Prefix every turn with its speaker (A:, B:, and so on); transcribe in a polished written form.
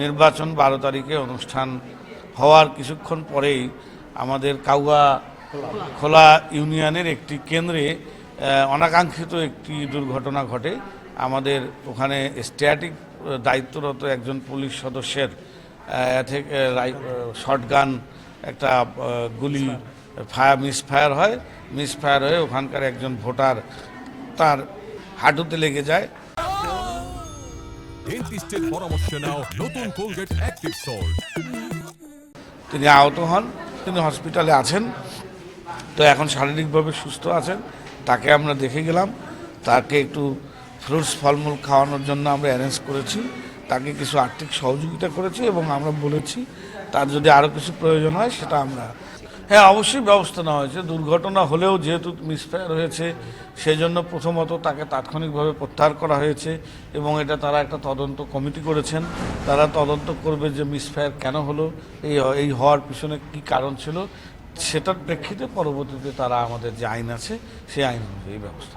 A: নির্বাচন 12 তারিখে অনুষ্ঠান হওয়ার কিছুক্ষণ পরেই আমাদের কাউয়া খোলা ইউনিয়নের একটি কেন্দ্রে অনাকাঙ্ক্ষিত একটি দুর্ঘটনা ঘটে। আমাদের ওখানে স্ট্যাটিক দায়িত্বরত একজন পুলিশ সদস্যের শটগান একটা গুলি মিসফায়ার হয়ে ওখানকার একজন ভোটার তার হাঁটুতে লেগে যায়। তিনি আহত হন, তিনি হসপিটালে আছেন। তো এখন শারীরিকভাবে সুস্থ আছেন, তাকে আমরা দেখে গেলাম, তাকে একটু ফ্রুটস ফলমূল খাওয়ানোর জন্য আমরা অ্যারেঞ্জ করেছি, তাকে কিছু আর্থিক সহযোগিতা করেছি এবং আমরা বলেছি তার যদি আরও কিছু প্রয়োজন হয় সেটা আমরা অবশ্যই ব্যবস্থা নেওয়া হয়েছে। দুর্ঘটনা হলেও যেহেতু মিসফায়ার হয়েছে সেই জন্য প্রথমত তাকে তাৎক্ষণিকভাবে প্রত্যাহার করা হয়েছে এবং এটা তারা একটা তদন্ত কমিটি করেছেন, তারা তদন্ত করবে যে মিসফায়ার কেন হলো, এই হওয়ার পিছনে কী কারণ ছিল, সেটার প্রেক্ষিতে পরবর্তীতে তারা আমাদের যে আইন আছে সেই আইন অনুযায়ী ব্যবস্থা